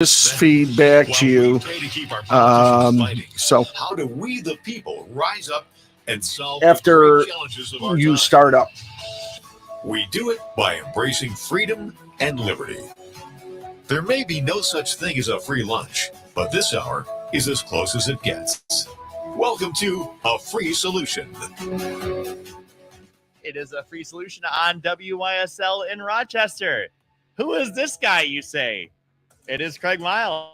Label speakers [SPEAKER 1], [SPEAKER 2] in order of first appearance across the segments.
[SPEAKER 1] this feedback to you. So
[SPEAKER 2] how do we, the people, rise up and solve
[SPEAKER 1] after
[SPEAKER 2] the challenges of our
[SPEAKER 1] you
[SPEAKER 2] time?
[SPEAKER 1] start up,
[SPEAKER 2] We do it by embracing freedom and liberty. There may be no such thing as a free lunch, but this hour is as close as it gets. Welcome to A Free Solution.
[SPEAKER 3] It is a free solution on WYSL in Rochester. Who is this guy, you say? It is Craig Miles.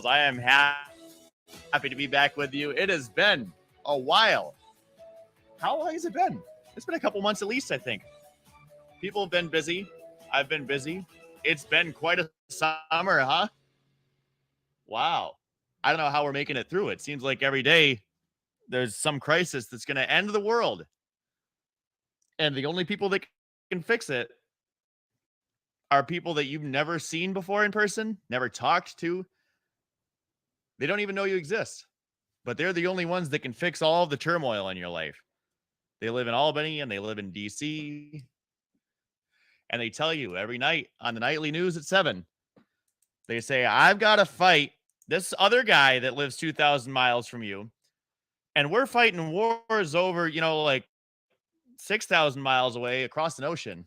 [SPEAKER 3] I am happy to be back with you. It has been a while. How long has it been? It's been a couple months at least, I think. People have been busy. I've been busy. It's been quite a summer, huh? Wow. I don't know how we're making it through. It seems like every day there's some crisis that's going to end the world. And the only people that can fix it are people that you've never seen before in person, never talked to. They don't even know you exist. But they're the only ones that can fix all of the turmoil in your life. They live in Albany and they live in DC. And they tell you every night on the nightly news at 7, they say, I've got to fight this other guy that lives 2,000 miles from you. And we're fighting wars over, like 6,000 miles away across an ocean.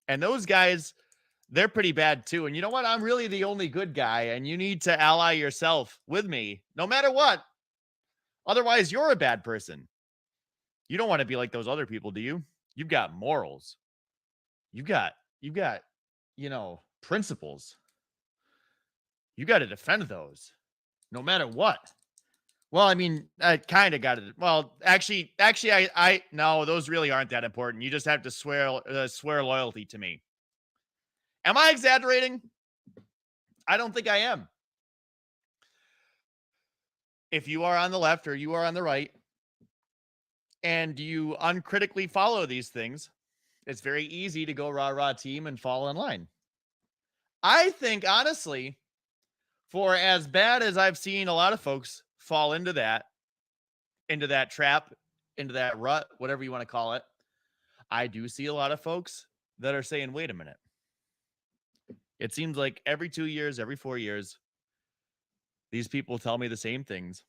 [SPEAKER 3] And those guys, they're pretty bad too. And you know what? I'm really the only good guy. And you need to ally yourself with me no matter what. Otherwise, you're a bad person. You don't want to be like those other people, do you? You've got morals. You've got, principles. You got to defend those no matter what. Well, I mean, I kind of got it. Well, actually, I no, those really aren't that important. You just have to swear loyalty to me. Am I exaggerating? I don't think I am. If you are on the left or you are on the right and you uncritically follow these things, it's very easy to go rah team and fall in line. I think, honestly, for as bad as I've seen a lot of folks fall into that trap, into that rut, whatever you want to call it, I do see a lot of folks that are saying, wait a minute. It seems like every 2 years, every 4 years, these people tell me the same things.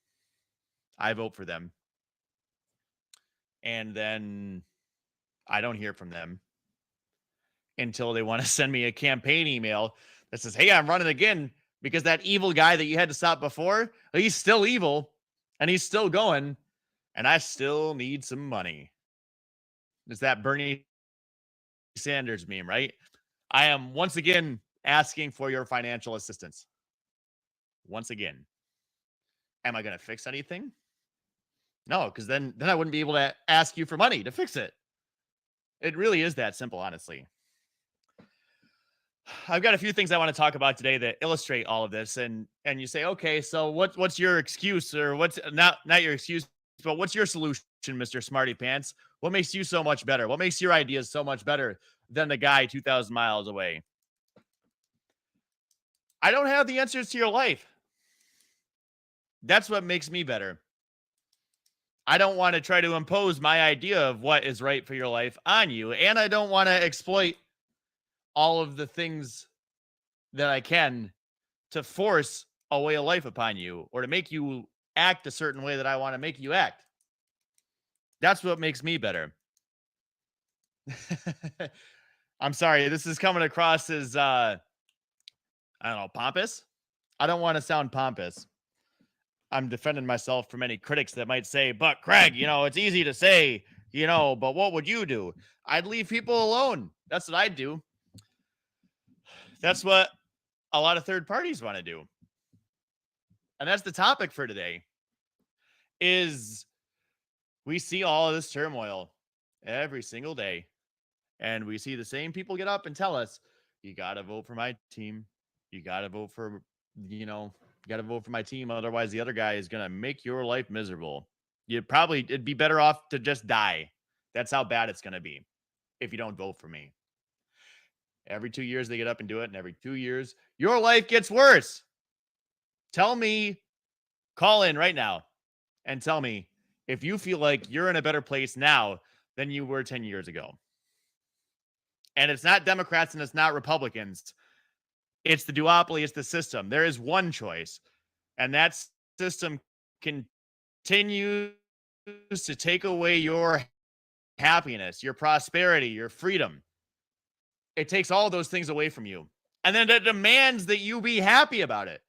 [SPEAKER 3] I vote for them. And then I don't hear from them until they want to send me a campaign email that says, hey, I'm running again because that evil guy that you had to stop before, he's still evil and he's still going and I still need some money. It's that Bernie Sanders meme, right? I am once again asking for your financial assistance. Once again. Am I going to fix anything? No, because then I wouldn't be able to ask you for money to fix it. It really is that simple, honestly. I've got a few things I want to talk about today that illustrate all of this. And you say, okay, so what's your excuse, or what's not your excuse, but what's your solution, Mr. Smarty Pants? What makes you so much better? What makes your ideas so much better than the guy 2,000 miles away? I don't have the answers to your life. That's what makes me better. I don't want to try to impose my idea of what is right for your life on you. And I don't want to exploit all of the things that I can to force a way of life upon you or to make you act a certain way that I want to make you act. That's what makes me better. I'm sorry. This is coming across as, pompous. I don't want to sound pompous. I'm defending myself from any critics that might say, but Craig, it's easy to say, but what would you do? I'd leave people alone. That's what I'd do. That's what a lot of third parties want to do. And that's the topic for today, is we see all of this turmoil every single day. And we see the same people get up and tell us, you got to vote for my team. You got to vote for, you got to vote for my team. Otherwise, the other guy is going to make your life miserable. It'd be better off to just die. That's how bad it's going to be if you don't vote for me. Every 2 years they get up and do it. And every 2 years, your life gets worse. Tell me, call in right now and tell me if you feel like you're in a better place now than you were 10 years ago. And it's not Democrats and it's not Republicans. It's the duopoly, it's the system. There is one choice, and that system continues to take away your happiness, your prosperity, your freedom. It takes all those things away from you. And then it demands that you be happy about it.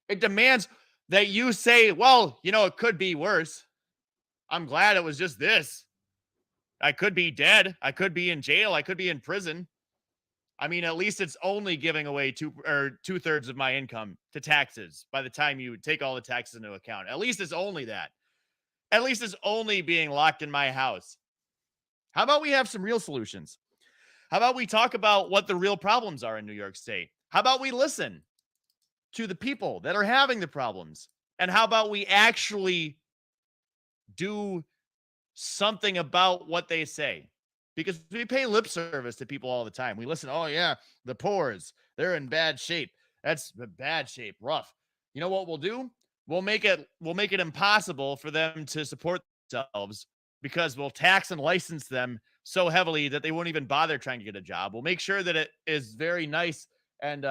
[SPEAKER 3] It demands that you say, well, it could be worse. I'm glad it was just this. I could be dead. I could be in jail. I could be in prison. I mean, at least it's only giving away 2/3 of my income to taxes by the time you take all the taxes into account. At least it's only that. At least it's only being locked in my house. How about we have some real solutions? How about we talk about what the real problems are in New York State? How about we listen to the people that are having the problems? And how about we actually do something about what they say? Because we pay lip service to people all the time. We listen, oh yeah, the poors, they're in bad shape. That's bad shape, rough. You know what we'll do? We'll make it impossible for them to support themselves because we'll tax and license them so heavily that they won't even bother trying to get a job. We'll make sure that it is very nice and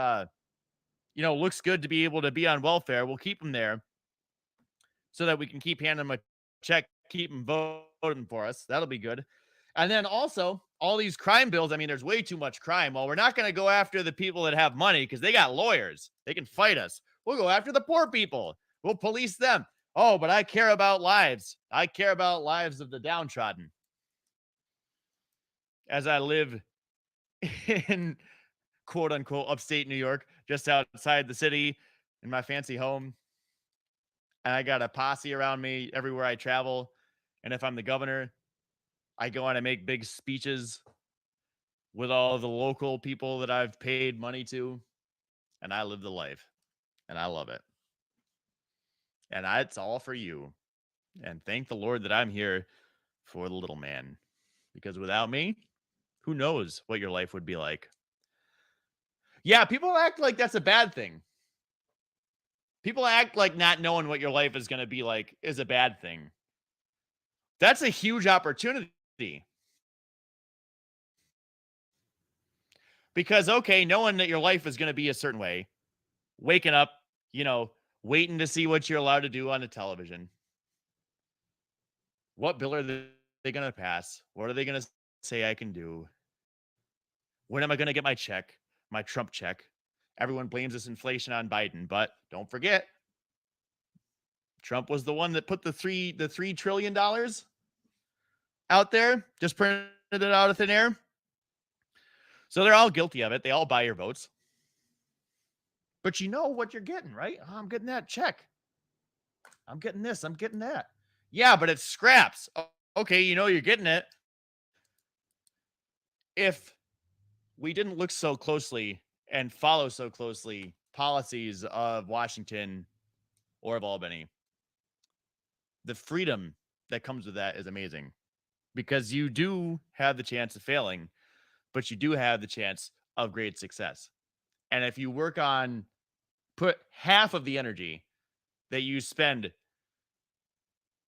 [SPEAKER 3] looks good to be able to be on welfare. We'll keep them there so that we can keep handing them a check, keep them voting for us. That'll be good. And then also all these crime bills. I mean, there's way too much crime. Well, we're not going to go after the people that have money because they got lawyers. They can fight us. We'll go after the poor people. We'll police them. Oh, but I care about lives. I care about lives of the downtrodden. As I live in quote unquote upstate New York, just outside the city in my fancy home. And I got a posse around me everywhere I travel. And if I'm the governor, I go on and make big speeches with all the local people that I've paid money to. And I live the life. And I love it. And it's all for you. And thank the Lord that I'm here for the little man. Because without me, who knows what your life would be like? Yeah, people act like that's a bad thing. People act like not knowing what your life is going to be like is a bad thing. That's a huge opportunity. Because, okay, knowing that your life is going to be a certain way, waking up, waiting to see what you're allowed to do on the television. What bill are they going to pass? What are they going to say I can do? When am I going to get my check, my Trump check? Everyone blames this inflation on Biden, but don't forget, Trump was the one that put the $3 trillion out there, just printed it out of thin air. So they're all guilty of it. They all buy your votes. But you know what you're getting, right? Oh, I'm getting that check. I'm getting this. I'm getting that. Yeah, but it's scraps. Okay, you're getting it. If we didn't look so closely and follow so closely policies of Washington or of Albany, the freedom that comes with that is amazing because you do have the chance of failing, but you do have the chance of great success. And if you put half of the energy that you spend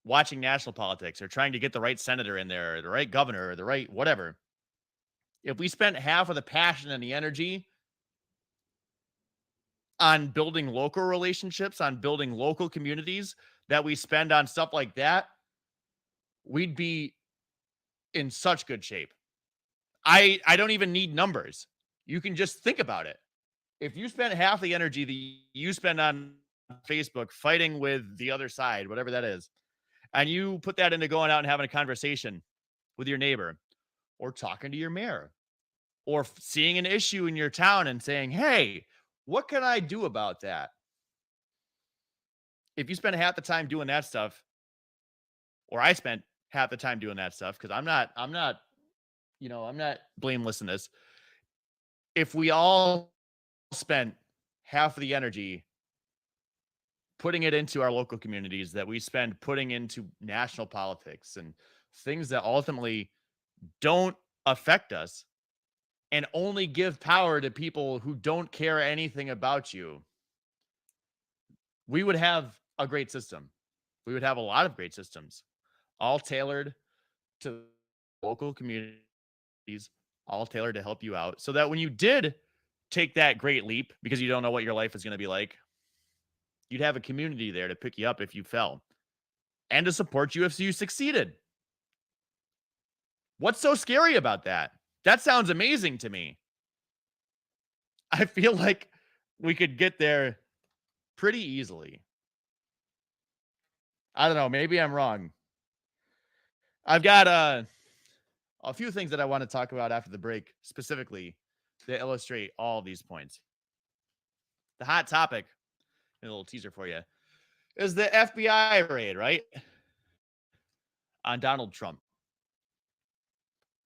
[SPEAKER 3] watching national politics or trying to get the right senator in there or the right governor or the right whatever, if we spent half of the passion and the energy on building local relationships, on building local communities that we spend on stuff like that, we'd be in such good shape. I don't even need numbers. You can just think about it. If you spent half the energy that you spend on Facebook fighting with the other side, whatever that is, and you put that into going out and having a conversation with your neighbor or talking to your mayor or seeing an issue in your town and saying, hey, what can I do about that? If you spend half the time doing that stuff, or I spent half the time doing that stuff, because I'm not blameless in this. If we all spent half of the energy putting it into our local communities that we spend putting into national politics and things that ultimately don't affect us and only give power to people who don't care anything about you, we would have a great system. We would have a lot of great systems, all tailored to local communities, all tailored to help you out so that when you did take that great leap because you don't know what your life is going to be like, you'd have a community there to pick you up if you fell and to support you if you succeeded. What's so scary about that? That sounds amazing to me. I feel like we could get there pretty easily. I don't know. Maybe I'm wrong. I've got a few things that I want to talk about after the break, specifically to illustrate all these points. The hot topic, a little teaser for you, is the FBI raid, right? On Donald Trump.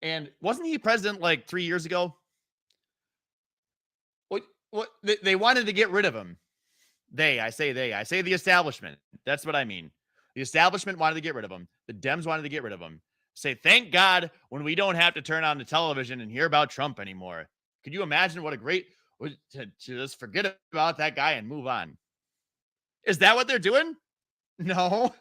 [SPEAKER 3] And wasn't he president like 3 years ago? What they wanted to get rid of him. I say the establishment. That's what I mean. The establishment wanted to get rid of him. The Dems wanted to get rid of him. Say, thank God when we don't have to turn on the television and hear about Trump anymore. Could you imagine what a great, to just forget about that guy and move on? Is that what they're doing? No.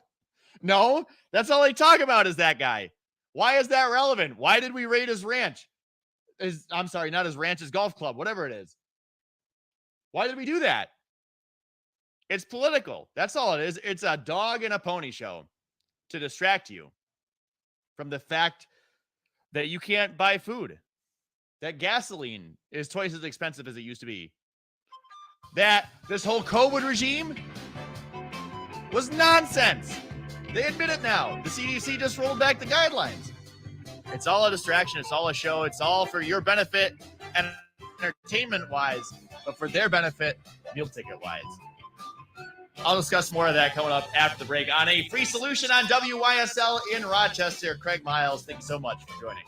[SPEAKER 3] That's all they talk about is that guy. Why is that relevant? Why did we raid his ranch? I'm sorry, not his ranch, his golf club, whatever it is. Why did we do that? It's political. That's all it is. It's a dog and a pony show to distract you from the fact that you can't buy food, that gasoline is twice as expensive as it used to be, that this whole COVID regime was nonsense. They admit it now. The CDC just rolled back the guidelines. It's all a distraction. It's all a show. It's all for your benefit and entertainment-wise, but for their benefit, meal ticket-wise. I'll discuss more of that coming up after the break on A Free Solution on WYSL in Rochester. Craig Miles, thank you so much for joining.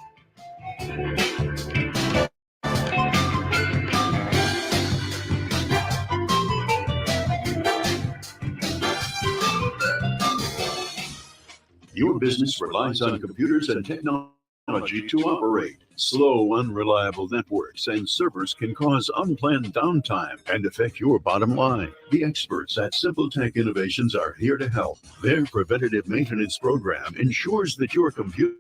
[SPEAKER 4] Your business relies on computers and technology to operate. Slow, unreliable networks and servers can cause unplanned downtime and affect your bottom line. The experts at Simple Tech Innovations are here to help. Their preventative maintenance program ensures that your computers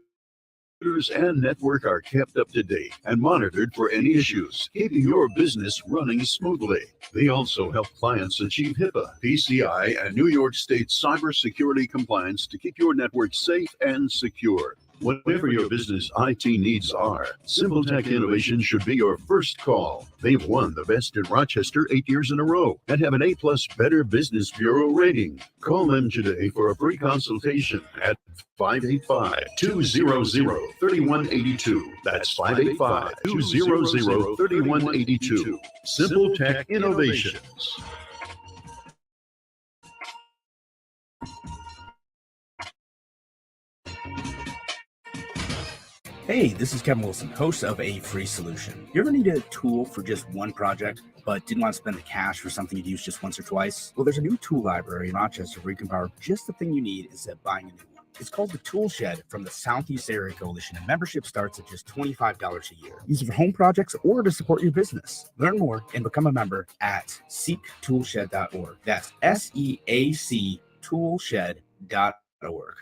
[SPEAKER 4] and network are kept up to date and monitored for any issues, keeping your business running smoothly. They also help clients achieve HIPAA, PCI, and New York State cybersecurity compliance to keep your network safe and secure. Whatever your business IT needs are, Simple Tech Innovation should be your first call. They've won the best in Rochester 8 years in a row and have an A+ Better Business Bureau rating. Call them today for a free consultation at 585-200-3182. That's 585-200-3182. Simple Tech Innovations.
[SPEAKER 5] Hey, this is Kevin Wilson, host of A Free Solution. You ever need a tool for just one project, but didn't want to spend the cash for something you'd use just once or twice? Well, there's a new tool library in Rochester where you can borrow just the thing you need instead of buying a new one. It's called the Tool Shed from the Southeast Area Coalition, and membership starts at just $25 a year. Use it for home projects or to support your business. Learn more and become a member at seektoolshed.org. That's SEAC toolshed.org.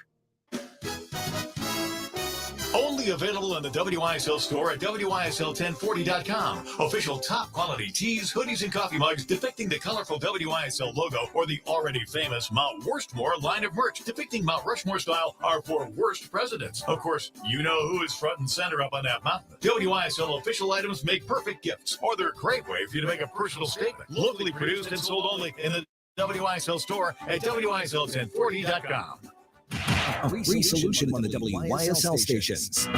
[SPEAKER 2] Only available in the WYSL store at WYSL1040.com. Official top quality tees, hoodies, and coffee mugs depicting the colorful WYSL logo or the already famous Mount Worstmore line of merch depicting Mount Rushmore style are for worst presidents. Of course, you know who is front and center up on that mountain. WYSL official items make perfect gifts, or they're a great way for you to make a personal statement. Locally produced and sold only in the WYSL store at WYSL1040.com.
[SPEAKER 6] A free solution on the WYSL stations.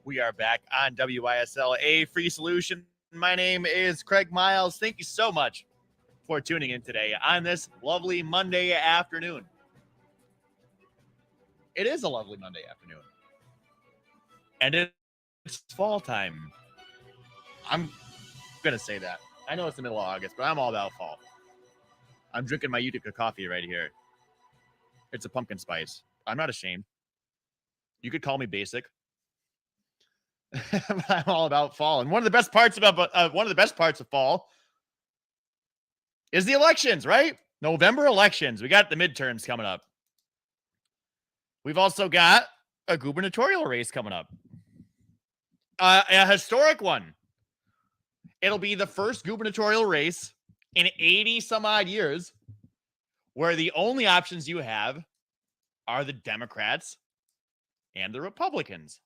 [SPEAKER 3] We are back on WYSL, A Free Solution. My name is Craig Miles. Thank you so much for tuning in today on this lovely Monday afternoon. It is a lovely Monday afternoon. And it's fall time. I'm going to say that. I know it's the middle of August, but I'm all about fall. I'm drinking my Utica coffee right here. It's a pumpkin spice. I'm not ashamed. You could call me basic. But I'm all about fall. And one of the best parts of fall is the elections, right? November elections. We got the midterms coming up. We've also got a gubernatorial race coming up. A historic one. It'll be the first gubernatorial race in 80 some odd years where the only options you have are the Democrats and the Republicans.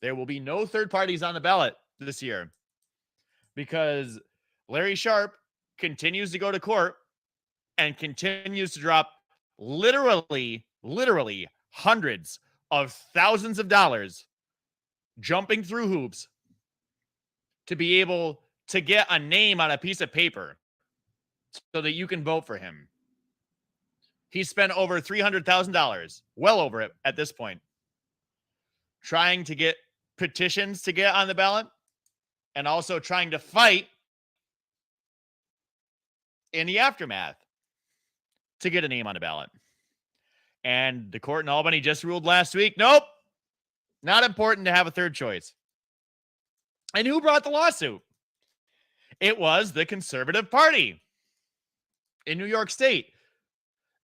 [SPEAKER 3] There will be no third parties on the ballot this year because Larry Sharp continues to go to court and continues to drop literally hundreds of thousands of dollars jumping through hoops to be able to get a name on a piece of paper so that you can vote for him. He spent over $300,000, well over it at this point, trying to get petitions to get on the ballot and also trying to fight in the aftermath to get a name on the ballot. And the court in Albany just ruled last week, nope, not important to have a third choice. And who brought the lawsuit? It was the Conservative Party in New York State,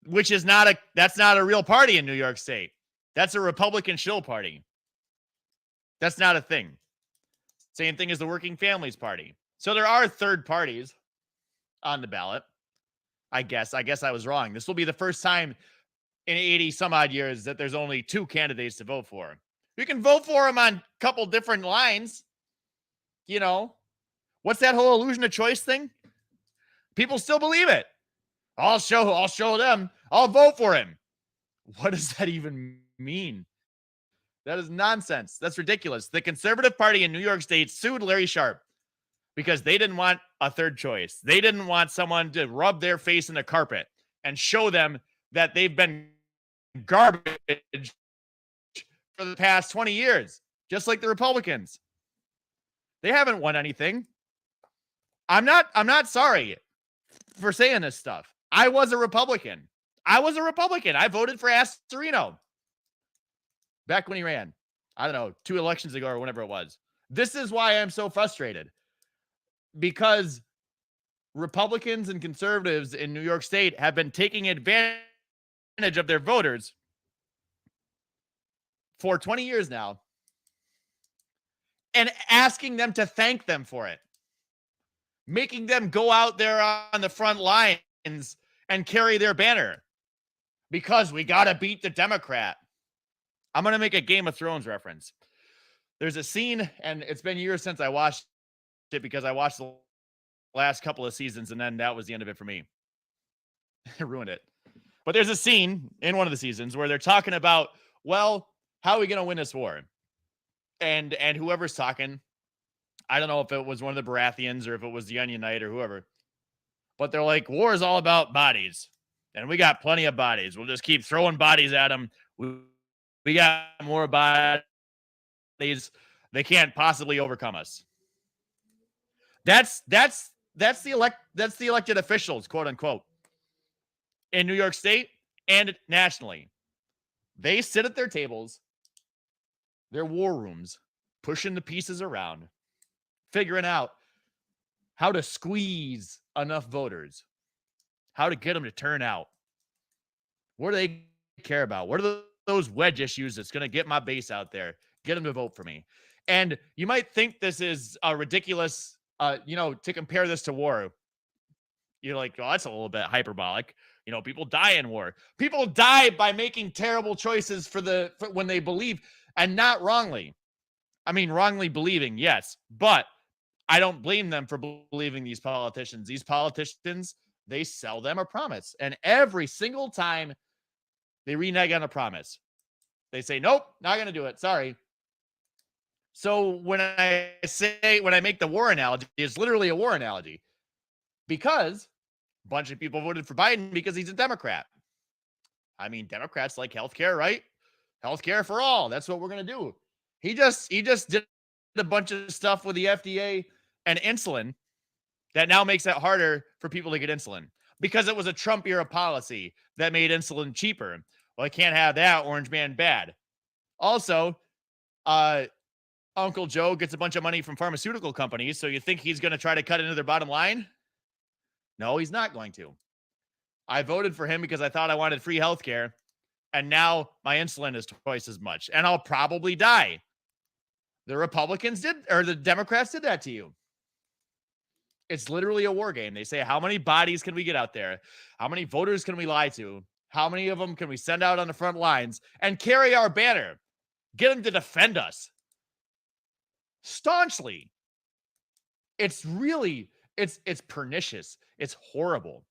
[SPEAKER 3] which is that's not a real party in New York State. That's a Republican shill party. That's not a thing. Same thing as the Working Families Party. So there are third parties on the ballot. I guess I was wrong. This will be the first time in 80 some odd years that there's only two candidates to vote for. You can vote for them on a couple different lines. You know, what's that whole illusion of choice thing? People still believe it. I'll show them. I'll vote for him. What does that even mean? That is nonsense. That's ridiculous. The Conservative Party in New York State sued Larry Sharp because they didn't want a third choice. They didn't want someone to rub their face in the carpet and show them that they've been garbage for the past 20 years, just like the Republicans. They haven't won anything. I'm not sorry for saying this stuff. I was a Republican. I voted for Astorino back when he ran. I don't know, 2 elections ago or whenever it was. This is why I'm so frustrated. Because Republicans and conservatives in New York State have been taking advantage of their voters for 20 years now and asking them to thank them for it. Making them go out there on the front lines and carry their banner because we got to beat the Democrat. I'm going to make a Game of Thrones reference. There's a scene, and it's been years since I watched it because I watched the last couple of seasons, and then that was the end of it for me. I ruined it. But there's a scene in one of the seasons where they're talking about, well, how are we going to win this war? And whoever's talking, I don't know if it was one of the Baratheons or if it was the Onion Knight or whoever, but they're like, war is all about bodies, and we got plenty of bodies. We'll just keep throwing bodies at them. We got more bodies. They can't possibly overcome us. That's the elected officials, quote unquote, in New York State and nationally. They sit at their tables, their war rooms, pushing the pieces around, figuring out how to squeeze enough voters, how to get them to turn out. What do they care about? What are those wedge issues that's going to get my base out there, get them to vote for me? And you might think this is a ridiculous, to compare this to war. You're like, oh, that's a little bit hyperbolic. People die in war. People die by making terrible choices for when they believe, and not wrongly. I mean, wrongly believing, yes, but I don't blame them for believing these politicians. These politicians, they sell them a promise. And every single time they renege on a promise, they say, nope, not going to do it. Sorry. So when I make the war analogy, it's literally a war analogy because a bunch of people voted for Biden because he's a Democrat. I mean, Democrats like healthcare, right? Healthcare for all. That's what we're going to do. He just did a bunch of stuff with the FDA and insulin that now makes it harder for people to get insulin because it was a Trump era policy that made insulin cheaper. Well, I can't have that. Orange man bad. Also, Uncle Joe gets a bunch of money from pharmaceutical companies. So you think he's going to try to cut into their bottom line? No, he's not going to. I voted for him because I thought I wanted free healthcare. And now my insulin is twice as much. And I'll probably die. The Republicans did, or the Democrats did that to you. It's literally a war game. They say, how many bodies can we get out there? How many voters can we lie to? How many of them can we send out on the front lines and carry our banner? Get them to defend us staunchly. It's really, it's pernicious. It's horrible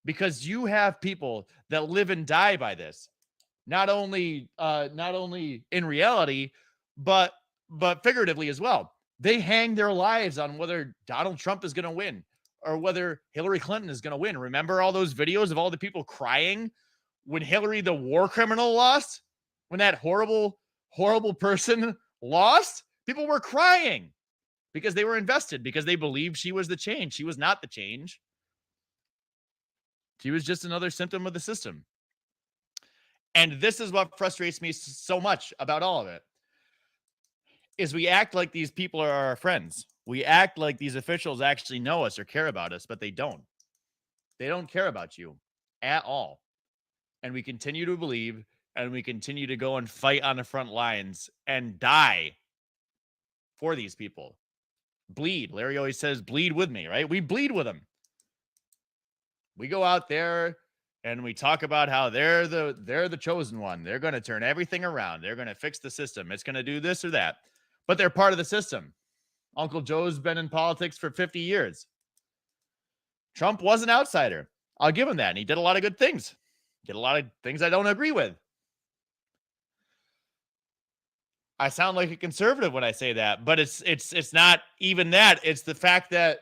[SPEAKER 3] because you have people that live and die by this. Not only in reality, but figuratively as well. They hang their lives on whether Donald Trump is going to win or whether Hillary Clinton is going to win. Remember all those videos of all the people crying when Hillary, the war criminal, lost? When that horrible, horrible person lost? People were crying because they were invested, because they believed she was the change. She was not the change. She was just another symptom of the system. And this is what frustrates me so much about all of it, is we act like these people are our friends. We act like these officials actually know us or care about us, but they don't. They don't care about you at all. And we continue to believe, and we continue to go and fight on the front lines and die for these people. Bleed. Larry always says, bleed with me, right? We bleed with them. We go out there and we talk about how they're the chosen one. They're going to turn everything around. They're going to fix the system. It's going to do this or that. But they're part of the system. Uncle Joe's been in politics for 50 years. Trump was an outsider. I'll give him that. And he did a lot of good things. Did a lot of things I don't agree with. I sound like a conservative when I say that, but it's not even that. It's the fact that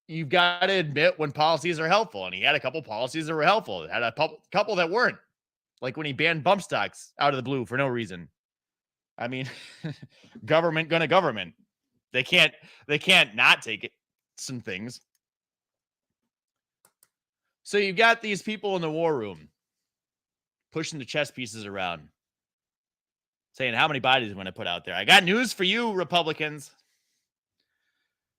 [SPEAKER 3] you've got to admit when policies are helpful. And he had a couple policies that were helpful. He had a couple that weren't. Like when he banned bump stocks out of the blue for no reason. I mean, government gonna government. They can't not take it, some things. So you've got these people in the war room pushing the chess pieces around, saying how many bodies I'm going to put out there. I got news for you, Republicans.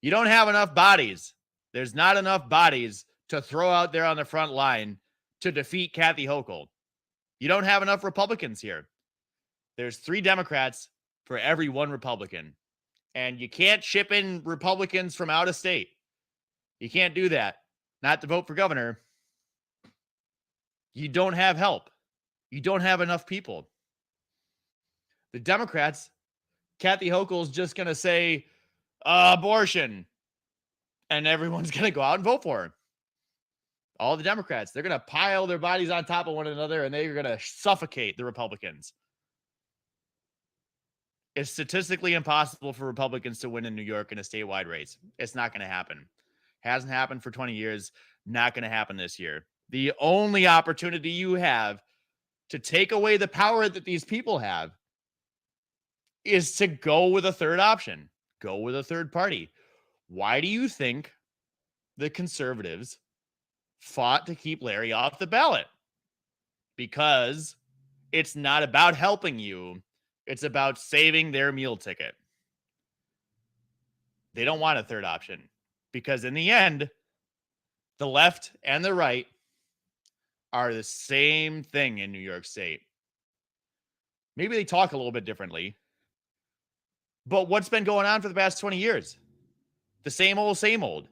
[SPEAKER 3] You don't have enough bodies. There's not enough bodies to throw out there on the front line to defeat Kathy Hochul. You don't have enough Republicans here. There's 3 Democrats for every 1 Republican. And you can't ship in Republicans from out of state. You can't do that. Not to vote for governor. You don't have help. You don't have enough people. The Democrats, Kathy Hochul's just going to say abortion. And everyone's going to go out and vote for her. All the Democrats, they're going to pile their bodies on top of one another and they're going to suffocate the Republicans. It's statistically impossible for Republicans to win in New York in a statewide race. It's not going to happen. Hasn't happened for 20 years. Not going to happen this year. The only opportunity you have to take away the power that these people have is to go with a third option. Go with a third party. Why do you think the conservatives fought to keep Larry off the ballot? Because it's not about helping you. It's about saving their meal ticket. They don't want a third option because in the end, the left and the right are the same thing in New York State. Maybe they talk a little bit differently, but what's been going on for the past 20 years? The same old, same old.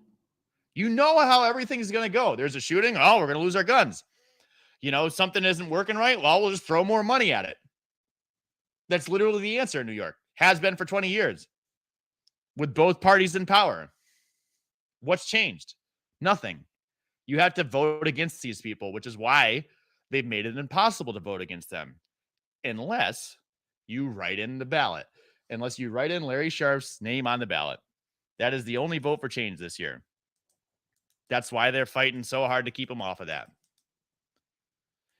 [SPEAKER 3] You know how everything's going to go. There's a shooting. Oh, we're going to lose our guns. You know, something isn't working right. Well, we'll just throw more money at it. That's literally the answer in New York. Has been for 20 years. With both parties in power. What's changed? Nothing. You have to vote against these people, which is why they've made it impossible to vote against them. Unless you write in the ballot. Unless you write in Larry Sharp's name on the ballot. That is the only vote for change this year. That's why they're fighting so hard to keep him off of that.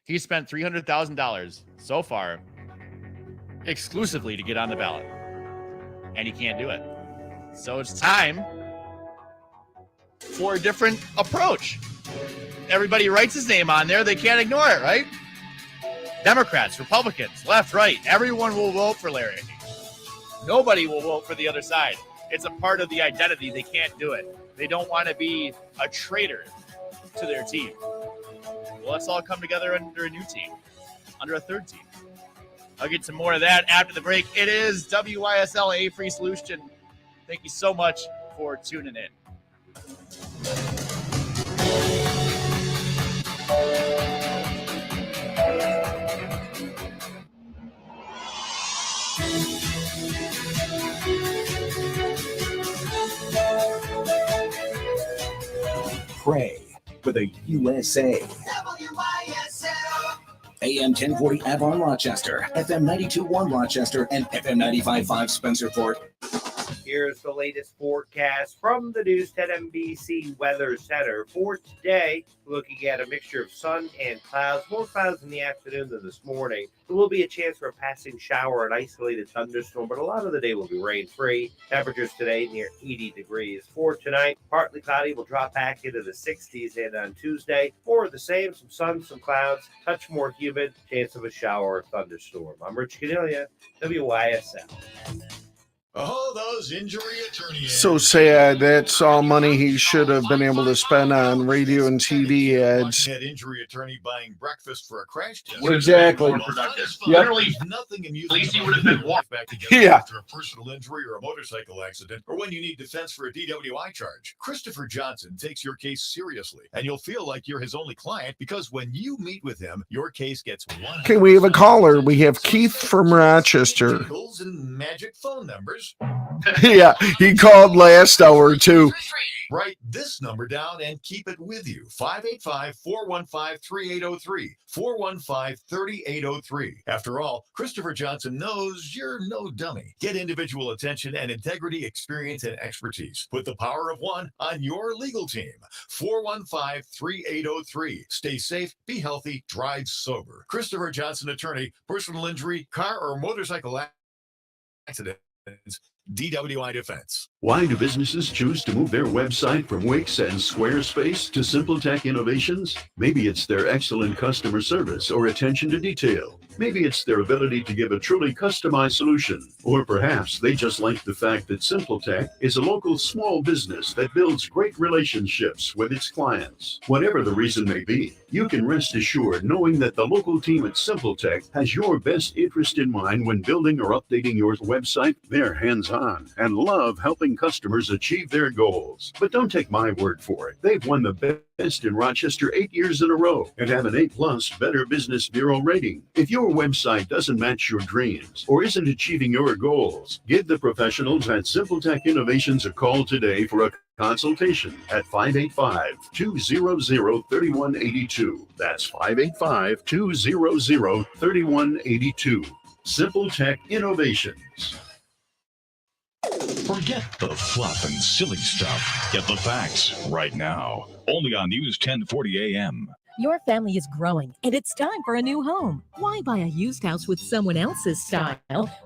[SPEAKER 3] He spent $300,000 so far exclusively to get on the ballot. And he can't do it. So it's time for a different approach. Everybody writes his name on there. They can't ignore it, right? Democrats, Republicans, left, right. Everyone will vote for Larry. Nobody will vote for the other side. It's a part of the identity. They can't do it. They don't want to be a traitor to their team. Well, let's all come together under a new team, under a third team. I'll get some more of that after the break. It is WYSL, a free solution. Thank you so much for tuning in.
[SPEAKER 6] Pray for the USA. AM 1040 Avon Rochester, FM 92.1 Rochester, and FM 95.5 Spencerport.
[SPEAKER 7] Here's the latest forecast from the News 10 NBC Weather Center for today. Looking at a mixture of sun and clouds, more clouds in the afternoon than this morning. There will be a chance for a passing shower and isolated thunderstorm, but a lot of the day will be rain-free. Temperatures today near 80 degrees. For tonight, partly cloudy, will drop back into the 60s, and on Tuesday, more of the same, some sun, some clouds, touch more humid, chance of a shower or thunderstorm. I'm Rich Cornelia, WYSL.
[SPEAKER 2] Oh, those injury attorney ads.
[SPEAKER 1] So sad. That's all money he should have been able to spend on radio and TV ads.
[SPEAKER 2] That injury attorney buying breakfast for a crash test.
[SPEAKER 1] Exactly.
[SPEAKER 2] Literally nothing amusing. At least he would have been walked back together
[SPEAKER 1] Yeah.
[SPEAKER 2] after a personal injury or a motorcycle accident, or when you need defense for a DWI charge. Christopher Johnson takes your case seriously, and you'll feel like you're his only client because when you meet with him, your case gets one.
[SPEAKER 1] Okay, we have a caller. We have Keith from Rochester.
[SPEAKER 2] And magic phone numbers.
[SPEAKER 1] Yeah, he called last hour too.
[SPEAKER 2] Write this number down and keep it with you. 585-415-3803. 415-3803. After all, Christopher Johnson knows you're no dummy. Get individual attention and integrity, experience, and expertise. Put the power of one on your legal team. 415-3803. Stay safe, be healthy, drive sober. Christopher Johnson, attorney, personal injury, car or motorcycle accident. DWI Defense.
[SPEAKER 4] Why do businesses choose to move their website from Wix and Squarespace to SimpleTech Innovations? Maybe it's their excellent customer service or attention to detail. Maybe it's their ability to give a truly customized solution. Or perhaps they just like the fact that SimpleTech is a local small business that builds great relationships with its clients. Whatever the reason may be, you can rest assured knowing that the local team at SimpleTech has your best interest in mind when building or updating your website. They're hands-on and love helping customers achieve their goals. But don't take my word for it. They've won the best in Rochester 8 years in a row and have an A+ Better Business Bureau rating. If your website doesn't match your dreams or isn't achieving your goals, give the professionals at SimpleTech Innovations a call today for a consultation at 585-200-3182. That's 585-200-3182. SimpleTech Innovations.
[SPEAKER 8] Forget the fluff and silly stuff. Get the facts right now. Only on News 1040 AM.
[SPEAKER 9] Your family is growing, and it's time for a new home. Why buy a used house with someone else's style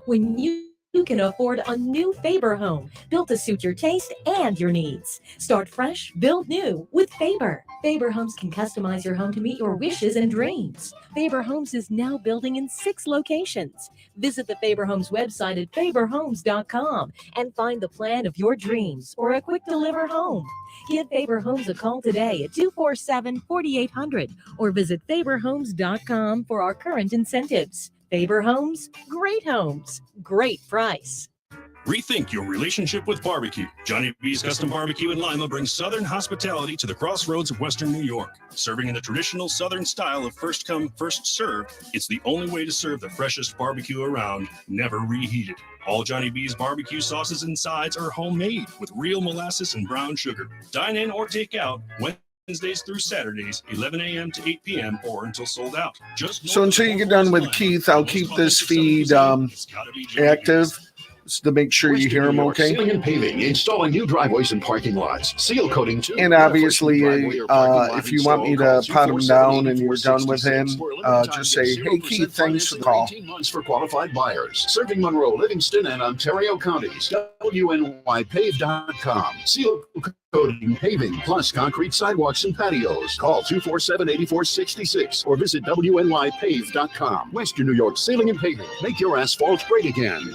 [SPEAKER 9] when you can afford a new Faber home built to suit your taste and your needs? Start fresh, build new with Faber. Faber Homes can customize your home to meet your wishes and dreams. Faber Homes is now building in 6 locations. Visit the Faber Homes website at faberhomes.com and find the plan of your dreams or a quick deliver home. Give Faber Homes a call today at 247-4800 or visit faberhomes.com for our current incentives. Faber Homes, great price.
[SPEAKER 10] Rethink your relationship with barbecue. Johnny B's Custom Barbecue in Lima brings Southern hospitality to the crossroads of Western New York. Serving in the traditional Southern style of first come, first served, it's the only way to serve the freshest barbecue around, never reheated. All Johnny B's barbecue sauces and sides are homemade with real molasses and brown sugar. Dine in or take out Wednesdays through Saturdays, 11 a.m. to 8 p.m. or until sold out.
[SPEAKER 1] So until you get done with Keith, I'll keep this feed active to make sure you hear him okay.
[SPEAKER 11] Sealing and paving, installing new driveways and parking lots, seal coating too.
[SPEAKER 1] And obviously, if you want me to pot him down and you're done with him, just say, hey, Keith, thanks for the call.
[SPEAKER 11] 18 months for qualified buyers. Serving Monroe, Livingston, and Ontario counties. WNYPave.com. Seal coating, paving, plus concrete sidewalks and patios. Call 247-8466 or visit WNYPave.com. Western New York Sealing and Paving. Make your asphalt great again.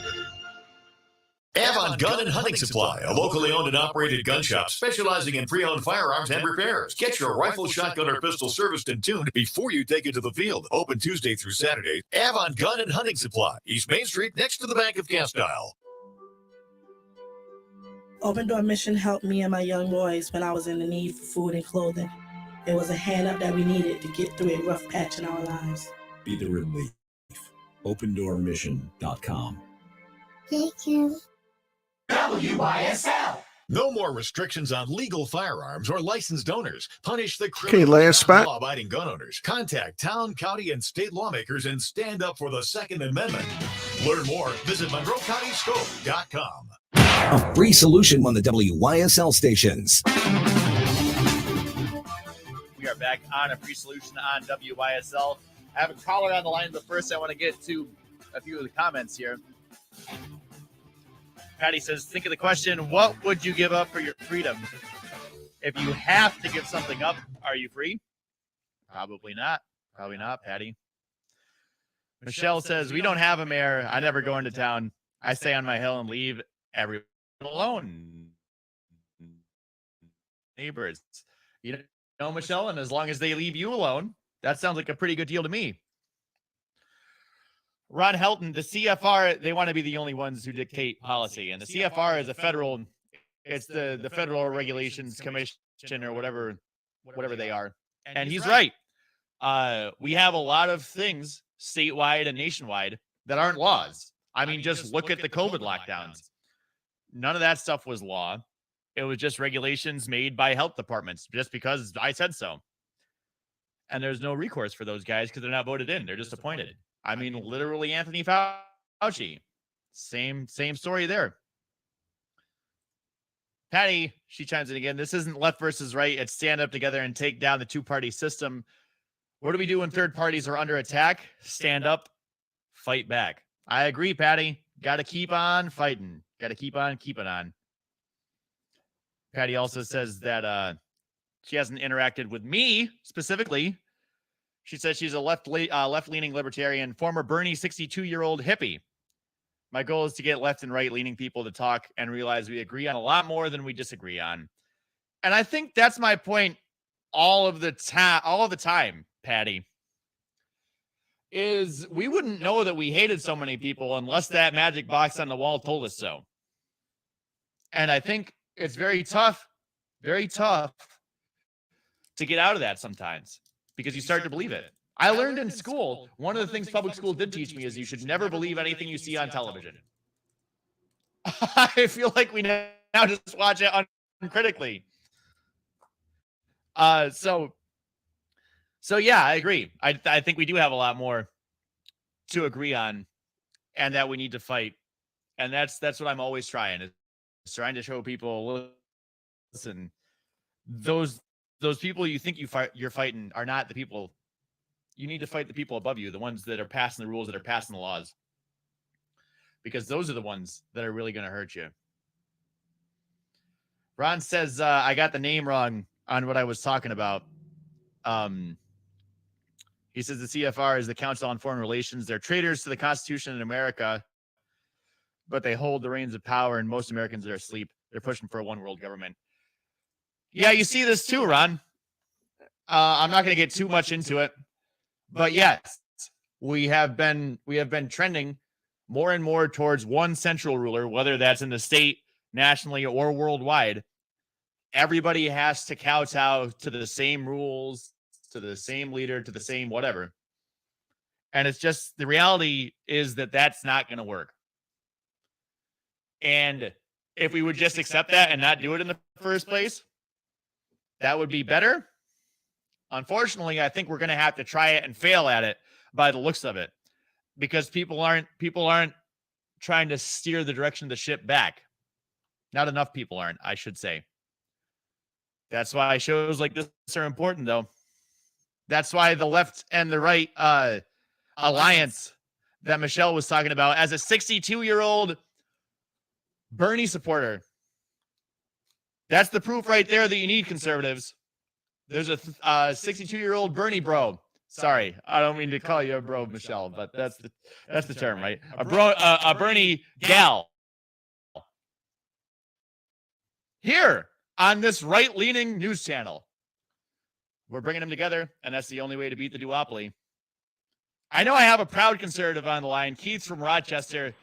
[SPEAKER 2] Avon Gun and Hunting Supply, a locally owned and operated gun shop specializing in pre-owned firearms and repairs. Get your rifle, shotgun, or pistol serviced and tuned before you take it to the field. Open Tuesday through Saturday. Avon Gun and Hunting Supply, East Main Street, next to the Bank of Castile.
[SPEAKER 12] Open Door Mission helped me and my young boys when I was in the need for food and clothing. It was a hand up that we needed to get through a rough patch in our lives.
[SPEAKER 6] Be the relief. OpenDoorMission.com.
[SPEAKER 13] Thank you.
[SPEAKER 2] WYSL. No more restrictions on legal firearms or licensed owners. Punish the
[SPEAKER 1] Okay,
[SPEAKER 2] criminal
[SPEAKER 1] last spot.
[SPEAKER 2] law-abiding gun owners. Contact town, county, and state lawmakers and stand up for the Second Amendment. Learn more. Visit MonroeCountyScope.com.
[SPEAKER 6] A free solution on the WYSL stations.
[SPEAKER 3] We are back on a free solution on WYSL. I have a caller on the line, but first I want to get to a few of the comments here. Patty says, think of the question, what would you give up for your freedom? If you have to give something up, are you free? Probably not. Probably not, Patty. Michelle says, we don't have a mayor. I never go into town. I stay on my hill and leave everyone alone. Neighbors. You know, Michelle, and as long as they leave you alone, that sounds like a pretty good deal to me. Ron Helton, the CFR, they want to be the only ones who dictate policy. And the CFR is a federal, it's the Federal Regulations Commission or whatever they are. And he's right. We have a lot of things statewide and nationwide that aren't laws. I mean, just look at the COVID lockdowns. None of that stuff was law. It was just regulations made by health departments just because I said so. And there's no recourse for those guys because they're not voted in. They're just appointed. I mean, literally Anthony Fauci. Same story there. Patty, she chimes in again. This isn't left versus right. It's stand up together and take down the two-party system. What do we do when third parties are under attack? Stand up, fight back. I agree, Patty. Got to keep on fighting. Got to keep on keeping on. Patty also says that she hasn't interacted with me specifically. She says she's a left-leaning libertarian, former Bernie 62-year-old hippie. My goal is to get left and right-leaning people to talk and realize we agree on a lot more than we disagree on. And I think that's my point all of the time, Patty, is we wouldn't know that we hated so many people unless that magic box on the wall told us so. And I think it's very tough to get out of that sometimes because you start to believe it. I learned in school, one of the things public school did teach me is you should never believe anything you see on television. I feel like we now just watch it uncritically. So yeah, I agree. I think we do have a lot more to agree on and that we need to fight. And that's what I'm always trying. Is trying to show people, listen, those people you think you're fighting are not the people. You need to fight the people above you, the ones that are passing the rules, that are passing the laws. Because those are the ones that are really going to hurt you. Ron says, I got the name wrong on what I was talking about. He says the CFR is the Council on Foreign Relations. They're traitors to the Constitution in America, but they hold the reins of power, and most Americans are asleep. They're pushing for a one-world government. Yeah, you see this too, Ron. I'm not going to get too much into it, but yes, we have been trending more and more towards one central ruler, whether that's in the state, nationally, or worldwide. Everybody has to kowtow to the same rules, to the same leader, to the same whatever. And it's just, the reality is that that's not going to work. And if we would just accept that and not do it in the first place, that would be better. Unfortunately, I think we're going to have to try it and fail at it by the looks of it, because people aren't trying to steer the direction of the ship back. Not enough people aren't, I should say. That's why shows like this are important, though. That's why the left and the right alliance that Michelle was talking about, as a 62-year-old Bernie supporter, that's the proof right there that you need conservatives. There's a 62-year-old Bernie bro. Sorry, I don't mean to call you a bro, Michelle, but that's the term, right? A Bernie gal. here on this right-leaning news channel. We're bringing them together, and that's the only way to beat the duopoly. I know I have a proud conservative on the line. Keith's from Rochester.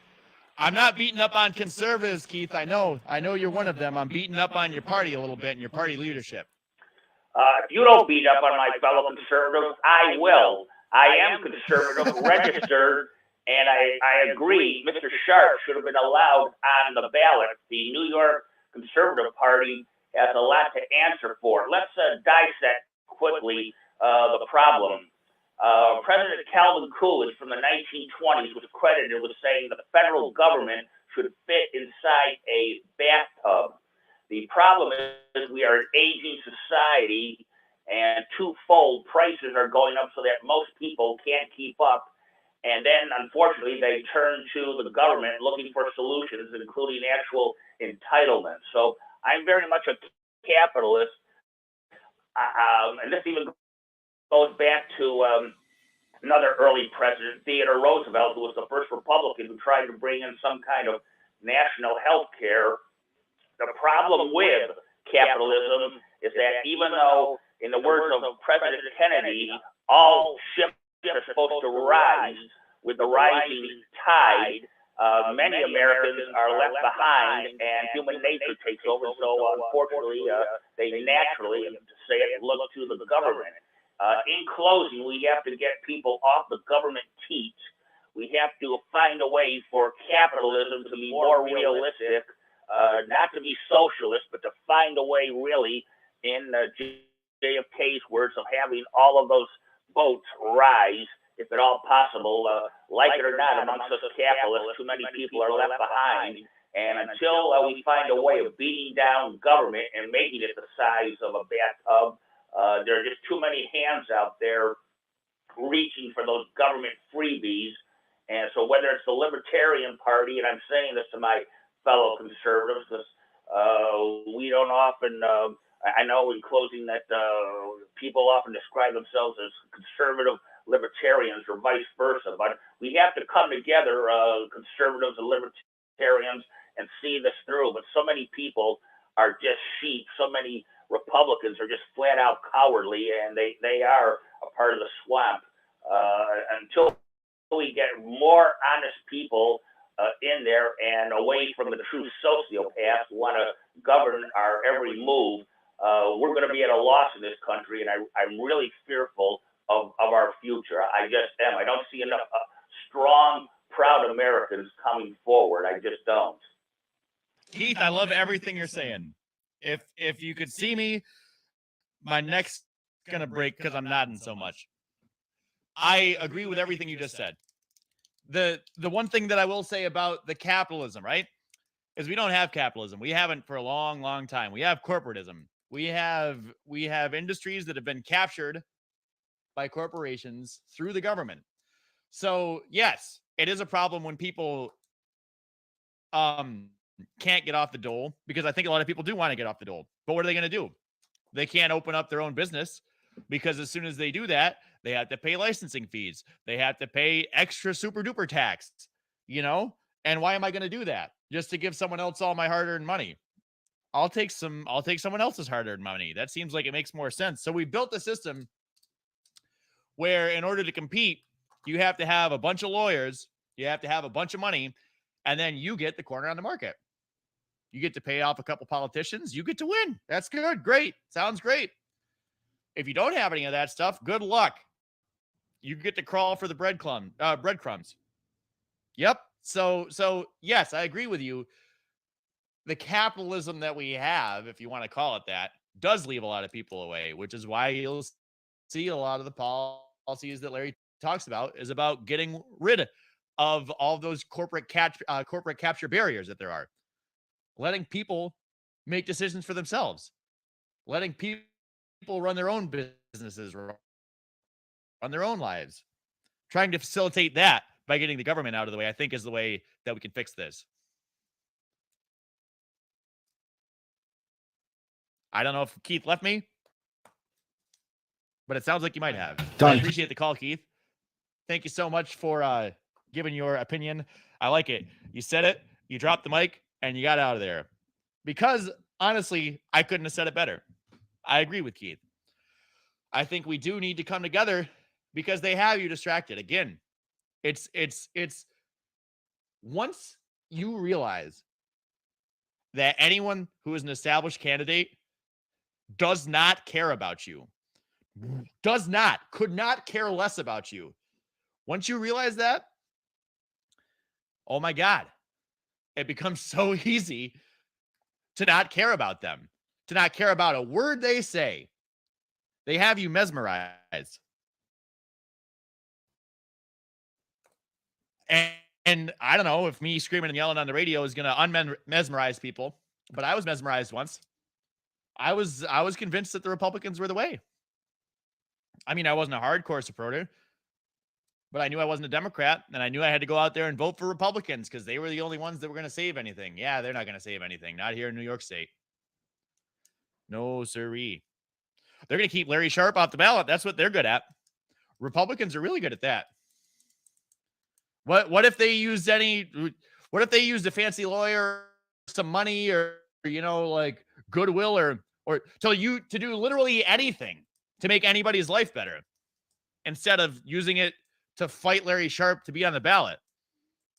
[SPEAKER 3] I'm not beating up on conservatives, Keith. I know you're one of them. I'm beating up on your party a little bit and your party leadership.
[SPEAKER 14] If you don't beat up on my fellow conservatives, I will. I am conservative, registered, and I agree Mr. Sharp should have been allowed on the ballot. The New York Conservative Party has a lot to answer for. Let's dissect quickly the problem. President Calvin Coolidge from the 1920s was credited with saying the federal government should fit inside a bathtub. The problem is we are an aging society, and twofold prices are going up so that most people can't keep up. And then, unfortunately, they turn to the government looking for solutions, including actual entitlements. So I'm very much a capitalist. And this even goes back to another early president, Theodore Roosevelt, who was the first Republican who tried to bring in some kind of national health care. The problem with capitalism is that even though, in the words of President Kennedy, all ships are supposed to rise with the rising tide, many Americans are left behind and human nature takes over. So unfortunately, they naturally, to say it, look to the government. In closing, we have to get people off the government teats. We have to find a way for capitalism to be more realistic, not to be socialist, but to find a way really, in JFK's words, of having all of those boats rise, if at all possible. Like it or not, amongst us capitalists, too many people are left behind. And until we find a way of beating down government and making it the size of a bathtub, there are just too many hands out there reaching for those government freebies. And so whether it's the Libertarian Party, and I'm saying this to my fellow conservatives, because we don't often, I know in closing that people often describe themselves as conservative libertarians or vice versa, but we have to come together, conservatives and libertarians, and see this through. But so many people are just sheep. So many Republicans are just flat out cowardly, and they are a part of the swamp. Until we get more honest people in there and away from the true sociopaths who want to govern our every move, we're going to be at a loss in this country, and I'm really fearful of our future. I just am. I don't see enough strong, proud Americans coming forward. I just don't.
[SPEAKER 3] Keith, I love everything you're saying. If you could see me, my neck's gonna break because I'm nodding so much. I agree with everything you just said. The one thing that I will say about the capitalism, right, is we don't have capitalism. We haven't for a long, long time. We have corporatism. We have industries that have been captured by corporations through the government. So yes, it is a problem when people can't get off the dole, because I think a lot of people do want to get off the dole. But what are they going to do? They can't open up their own business, because as soon as they do that, they have to pay licensing fees. They have to pay extra super duper tax, And why am I going to do that? Just to give someone else all my hard-earned money? I'll take someone else's hard-earned money. That seems like it makes more sense. So we built a system where, in order to compete, you have to have a bunch of lawyers, you have to have a bunch of money, and then you get the corner on the market. You get to pay off a couple politicians. You get to win. That's good. Great. Sounds great. If you don't have any of that stuff, good luck. You get to crawl for the breadcrumbs. Yep. So yes, I agree with you. The capitalism that we have, if you want to call it that, does leave a lot of people away, which is why you'll see a lot of the policies that Larry talks about is about getting rid of all those corporate capture barriers that there are. Letting people make decisions for themselves. Letting people run their own businesses, run their own lives. Trying to facilitate that by getting the government out of the way, I think, is the way that we can fix this. I don't know if Keith left me, but it sounds like you might have. I appreciate the call, Keith. Thank you so much for giving your opinion. I like it. You said it, you dropped the mic, and you got out of there. Because honestly, I couldn't have said it better. I agree with Keith. I think we do need to come together because they have you distracted. Again, it's once you realize that anyone who is an established candidate does not care about you, could not care less about you. Once you realize that, oh my God, it becomes so easy to not care about them, to not care about a word they say. They have you mesmerized. And I don't know if me screaming and yelling on the radio is going to unmesmerize people, but I was mesmerized once. I was convinced that the Republicans were the way. I mean, I wasn't a hardcore supporter, but I knew I wasn't a Democrat, and I knew I had to go out there and vote for Republicans because they were the only ones that were going to save anything. Yeah, they're not going to save anything. Not here in New York State. No, sirree. They're going to keep Larry Sharp off the ballot. That's what they're good at. Republicans are really good at that. What if they used what if they used a fancy lawyer, some money, or like goodwill or to do literally anything to make anybody's life better instead of using it to fight Larry Sharp to be on the ballot?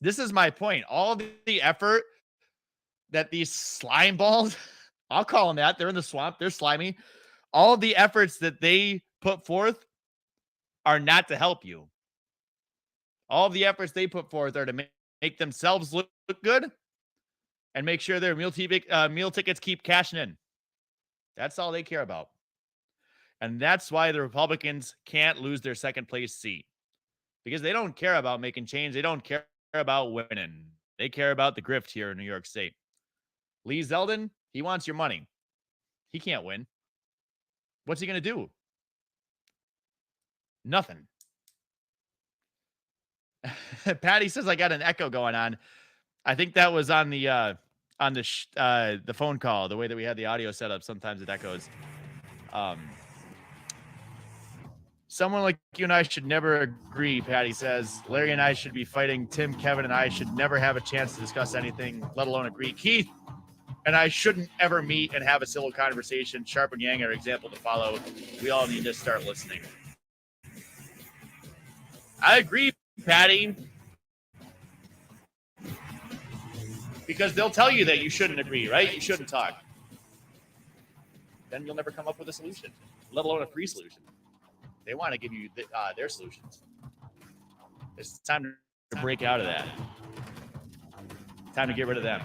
[SPEAKER 3] This is my point. All the effort that these slime balls, I'll call them that, they're in the swamp, they're slimy. All the efforts that they put forth are not to help you. All the efforts they put forth are to make themselves look good and make sure their meal tickets keep cashing in. That's all they care about. And that's why the Republicans can't lose their second place seat, because they don't care about making change. They don't care about winning. They care about the grift here in New York State. Lee Zeldin, he wants your money. He can't win. What's he going to do? Nothing. Patty says I got an echo going on. I think that was on the phone call. The way that we had the audio set up, sometimes it echoes. Someone like you and I should never agree, Patty says. Larry and I should be fighting. Tim, Kevin, and I should never have a chance to discuss anything, let alone agree. Keith and I shouldn't ever meet and have a civil conversation. Sharp and Yang are an example to follow. We all need to start listening. I agree, Patty. Because they'll tell you that you shouldn't agree, right? You shouldn't talk. Then you'll never come up with a solution, let alone a free solution. They want to give you their solutions. It's time to break out of that. Time to get rid of them.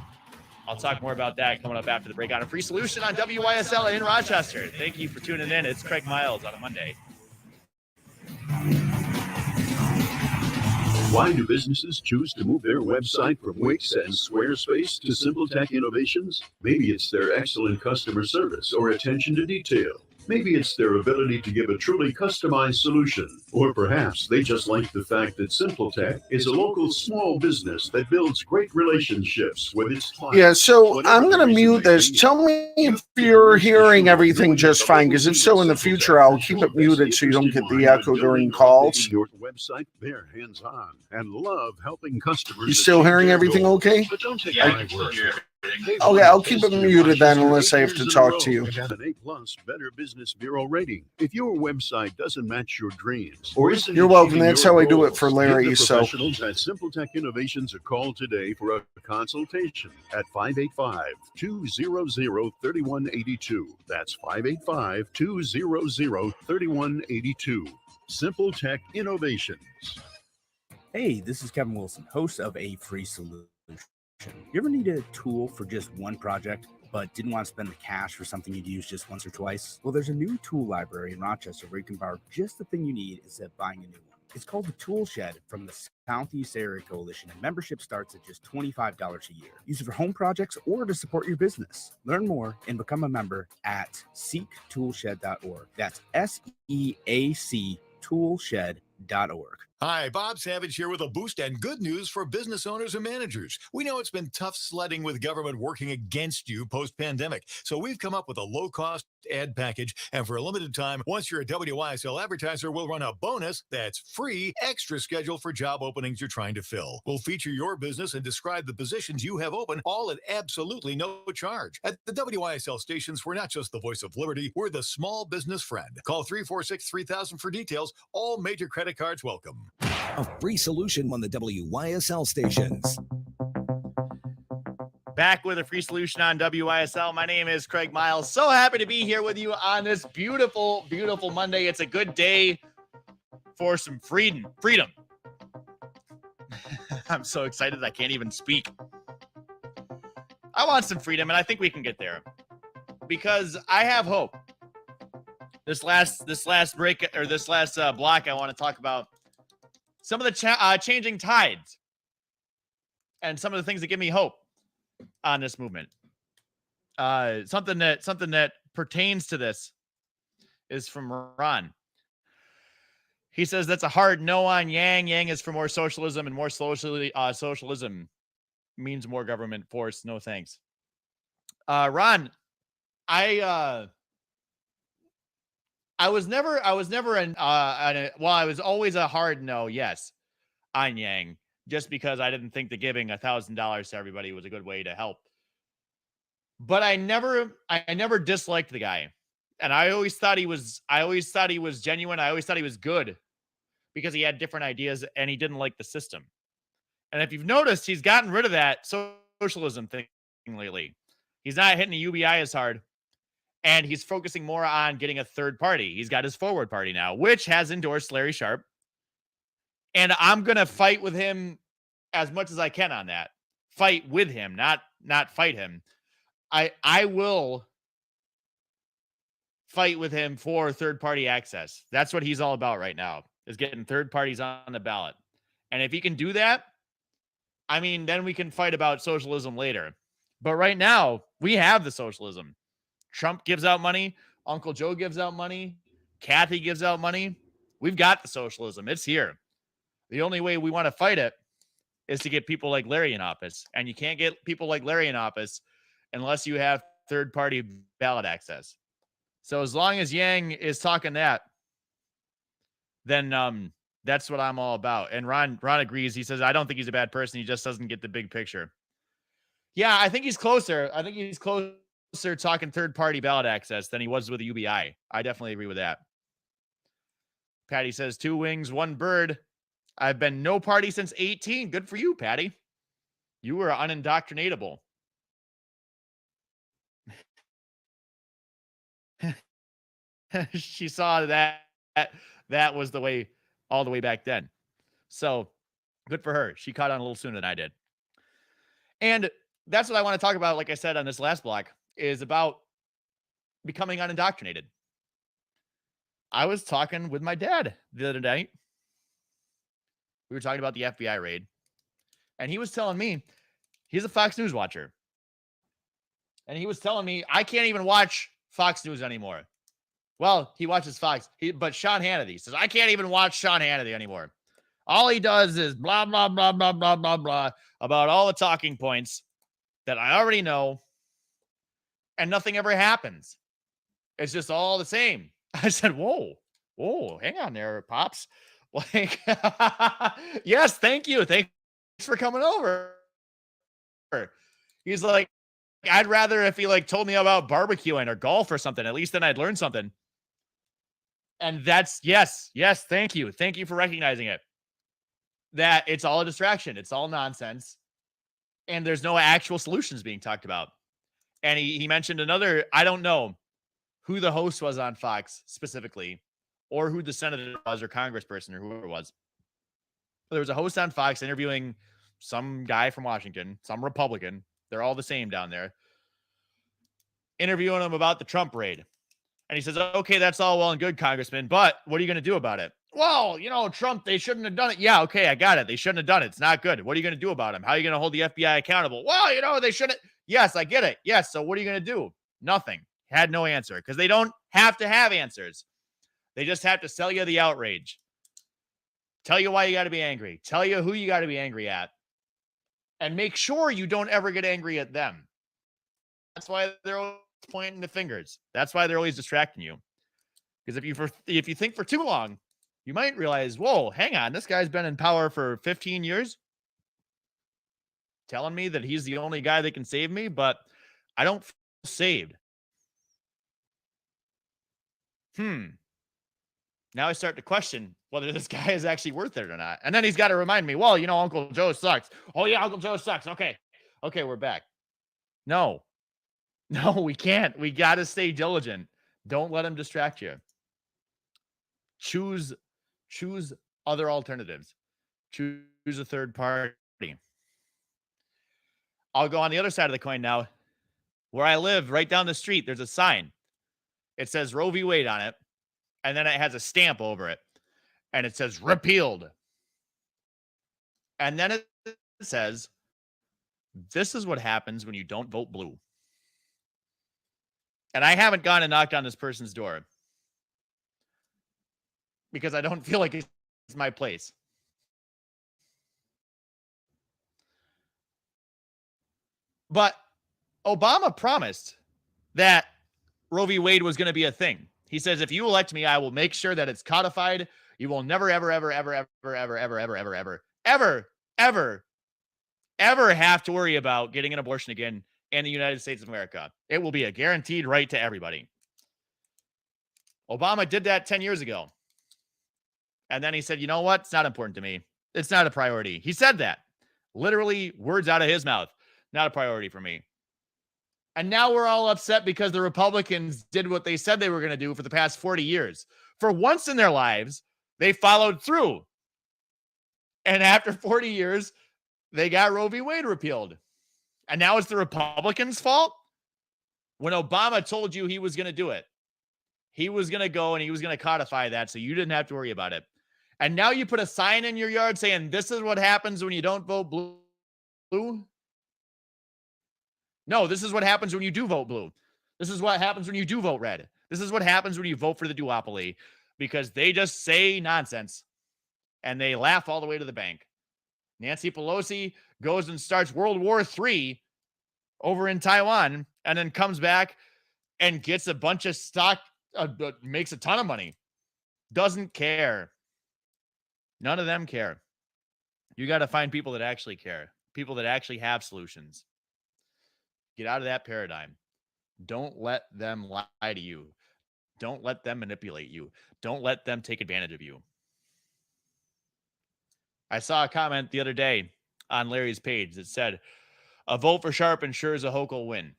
[SPEAKER 3] I'll talk more about that coming up after the break on a free solution on WYSL in Rochester. Thank you for tuning in. It's Craig Miles on a Monday.
[SPEAKER 4] Why do businesses choose to move their website from Wix and Squarespace to SimpleTech Innovations? Maybe it's their excellent customer service or attention to detail. Maybe it's their ability to give a truly customized solution. Or perhaps they just like the fact that SimpleTech is a local small business that builds great relationships with its clients.
[SPEAKER 1] Yeah, so I'm going to mute this. Tell me if you're hearing everything just fine, because if so, in the future, I'll keep it muted so you don't get the echo during calls.
[SPEAKER 4] Your website, they're hands-on and love helping customers.
[SPEAKER 1] You still hearing everything okay?
[SPEAKER 4] But don't take my word for it.
[SPEAKER 1] Okay, I'll keep it muted then unless I have to talk to you.
[SPEAKER 4] An A+ Better Business Bureau rating. If your website doesn't match your dreams, or isn't
[SPEAKER 1] You're welcome.
[SPEAKER 4] achieving
[SPEAKER 1] That's
[SPEAKER 4] your
[SPEAKER 1] how I do it
[SPEAKER 4] goals,
[SPEAKER 1] for Larry.
[SPEAKER 4] give the
[SPEAKER 1] So
[SPEAKER 4] professionals at SimpleTech Innovations a call today for a consultation at 585-200-3182. That's 585-200-3182. SimpleTech Innovations.
[SPEAKER 5] Hey, this is Kevin Wilson, host of A Free Solution. You ever need a tool for just one project, but didn't want to spend the cash for something you'd use just once or twice? Well, there's a new tool library in Rochester where you can borrow just the thing you need instead of buying a new one. It's called the Tool Shed from the Southeast Area Coalition, and membership starts at just $25 a year. Use it for home projects or to support your business. Learn more and become a member at seektoolshed.org. That's SEAC toolshed.org.
[SPEAKER 2] Hi, Bob Savage here with a boost and good news for business owners and managers. We know it's been tough sledding with government working against you post-pandemic, so we've come up with a low-cost ad package, and for a limited time, once you're a WYSL advertiser, we'll run a bonus that's free extra schedule for job openings you're trying to fill. We'll feature your business and describe the positions you have open, all at absolutely no charge. At the WYSL stations, we're not just the voice of liberty, we're the small business friend. Call 346-3000 for details. All major credit cards welcome.
[SPEAKER 6] A free solution on the WYSL stations.
[SPEAKER 3] Back with a free solution on WYSL. My name is Craig Miles. So happy to be here with you on this beautiful, beautiful Monday. It's a good day for some freedom. I'm so excited I can't even speak. I want some freedom, and I think we can get there because I have hope. This last break or this last block, I want to talk about some of the changing tides and some of the things that give me hope on this movement. Something that pertains to this is from Ron. He says that's a hard no on Yang. Yang is for more socialism, and more socialism means more government force. No thanks. Ron, I was always a hard no, yes, on Yang, just because I didn't think that giving $1,000 to everybody was a good way to help. But I never disliked the guy. And I always thought he was genuine. I always thought he was good because he had different ideas and he didn't like the system. And if you've noticed, he's gotten rid of that socialism thing lately. He's not hitting the UBI as hard. And he's focusing more on getting a third party. He's got his Forward Party now, which has endorsed Larry Sharp. And I'm going to fight with him as much as I can on that. Fight with him, not fight him. I will fight with him for third party access. That's what he's all about right now, is getting third parties on the ballot. And if he can do that, I mean, then we can fight about socialism later. But right now, we have the socialism. Trump gives out money. Uncle Joe gives out money. Kathy gives out money. We've got the socialism. It's here. The only way we want to fight it is to get people like Larry in office. And you can't get people like Larry in office unless you have third-party ballot access. So as long as Yang is talking that, then that's what I'm all about. And Ron agrees. He says, I don't think he's a bad person. He just doesn't get the big picture. Yeah, I think he's closer. I think he's closer talking third-party ballot access than he was with the UBI. I definitely agree with that. Patty says, 2 wings, 1 bird. I've been no party since 18. Good for you, Patty. You were unindoctrinatable. She saw that was the way all the way back then. So good for her. She caught on a little sooner than I did. And that's what I want to talk about, like I said on this last block, is about becoming unindoctrinated. I was talking with my dad the other night. We were talking about the FBI raid. And he was telling me he's a Fox News watcher. And he was telling me I can't even watch Fox News anymore. Well, he watches Fox. But Sean Hannity says, I can't even watch Sean Hannity anymore. All he does is blah, blah, blah, blah, blah, blah, blah about all the talking points that I already know. And nothing ever happens. It's just all the same. I said, whoa, hang on there, Pops. Like, yes, thank you. Thanks for coming over. He's like, I'd rather if he like told me about barbecuing or golf or something, at least then I'd learn something. And that's, yes, thank you. Thank you for recognizing it. That it's all a distraction. It's all nonsense. And there's no actual solutions being talked about. And he mentioned another, I don't know who the host was on Fox specifically, or who the senator was or congressperson or whoever it was. But there was a host on Fox interviewing some guy from Washington, some Republican. They're all the same down there. Interviewing him about the Trump raid. And he says, okay, that's all well and good, Congressman, but what are you going to do about it? Well, Trump, they shouldn't have done it. Yeah, okay, I got it. They shouldn't have done it. It's not good. What are you going to do about him? How are you going to hold the FBI accountable? Well, they shouldn't. Yes, I get it. Yes, so what are you going to do? Nothing. Had no answer because they don't have to have answers. They just have to sell you the outrage. Tell you why you got to be angry. Tell you who you got to be angry at. And make sure you don't ever get angry at them. That's why they're always pointing the fingers. That's why they're always distracting you. Because if you think for too long, you might realize, whoa, hang on, this guy's been in power for 15 years, telling me that he's the only guy that can save me, but I don't feel saved. Now I start to question whether this guy is actually worth it or not. And then he's got to remind me, well, Uncle Joe sucks. Oh, yeah, Uncle Joe sucks. Okay, we're back. No, we can't. We got to stay diligent. Don't let him distract you. Choose other alternatives. Choose a third party. I'll go on the other side of the coin now. Where I live, right down the street, there's a sign. It says Roe v. Wade on it, and then it has a stamp over it, and it says repealed. And then it says, this is what happens when you don't vote blue. And I haven't gone and knocked on this person's door because I don't feel like it's my place. But Obama promised that Roe v. Wade was going to be a thing. He says, if you elect me, I will make sure that it's codified. You will never, ever, ever, ever, ever, ever, ever, ever, ever, ever, ever, ever, ever have to worry about getting an abortion again in the United States of America. It will be a guaranteed right to everybody. Obama did that 10 years ago. And then he said, you know what? It's not important to me. It's not a priority. He said that. Literally, words out of his mouth. Not a priority for me. And now we're all upset because the Republicans did what they said they were going to do for the past 40 years. For once in their lives, they followed through. And after 40 years, they got Roe v. Wade repealed. And now it's the Republicans' fault? When Obama told you he was going to do it, he was going to go and he was going to codify that so you didn't have to worry about it. And now you put a sign in your yard saying, this is what happens when you don't vote blue. No, this is what happens when you do vote blue. This is what happens when you do vote red. This is what happens when you vote for the duopoly, because they just say nonsense and they laugh all the way to the bank. Nancy Pelosi goes and starts World War III over in Taiwan and then comes back and gets a bunch of stock, makes a ton of money. Doesn't care. None of them care. You got to find people that actually care, people that actually have solutions. Get out of that paradigm. Don't let them lie to you. Don't let them manipulate you. Don't let them take advantage of you. I saw a comment the other day on Larry's page that said, a vote for Sharp ensures a Hochul win.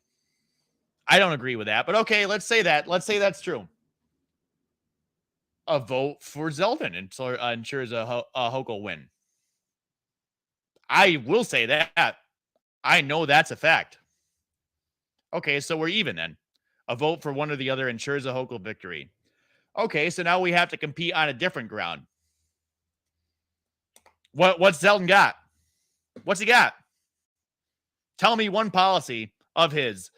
[SPEAKER 3] I don't agree with that, but okay, let's say that. Let's say that's true. A vote for Zeldin ensures a Hochul win. I will say that. I know that's a fact. Okay, so we're even then. A vote for one or the other ensures a Hochul victory. Okay, so now we have to compete on a different ground. What's Zeldin got? What's he got? Tell me one policy of his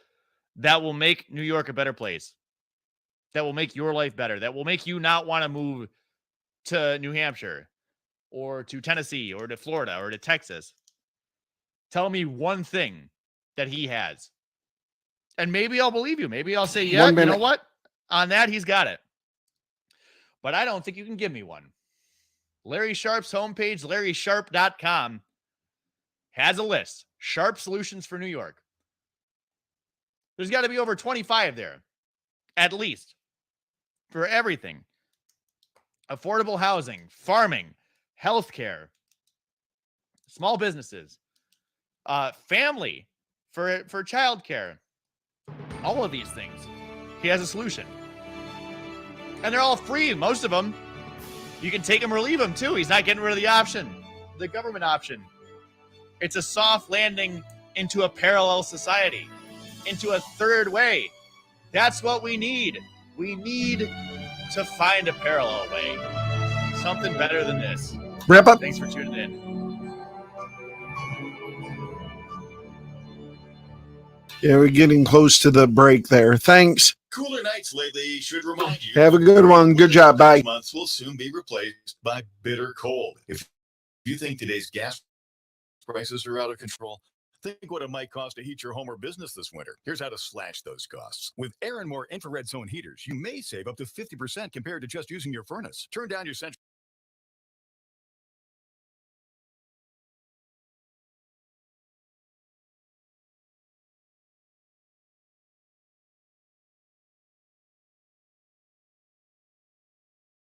[SPEAKER 3] that will make New York a better place, that will make your life better, that will make you not want to move to New Hampshire or to Tennessee or to Florida or to Texas. Tell me one thing that he has. And maybe I'll believe you. Maybe I'll say, yeah, you know what? On that, he's got it. But I don't think you can give me one. Larry Sharp's homepage, LarrySharp.com, has a list. Sharp solutions for New York. There's got to be over 25 there, at least, for everything. Affordable housing, farming, healthcare, small businesses, family, for childcare. All of these things. He has a solution. And they're all free, most of them. You can take them or leave them, too. He's not getting rid of the option, the government option. It's a soft landing into a parallel society, into a third way. That's what we need. We need to find a parallel way. Something better than this.
[SPEAKER 1] Wrap up.
[SPEAKER 3] Thanks for tuning in.
[SPEAKER 1] Yeah, we're getting close to the break there. Thanks
[SPEAKER 2] Cooler nights lately should remind you.
[SPEAKER 1] Have a good one. Good job. Bye.
[SPEAKER 2] Months will soon be replaced by bitter cold. If you think today's gas prices are out of control, think what it might cost to heat your home or business this winter. Here's how to slash those costs. With Air and More infrared zone heaters, you may save up to 50% compared to just using your furnace. Turn down your central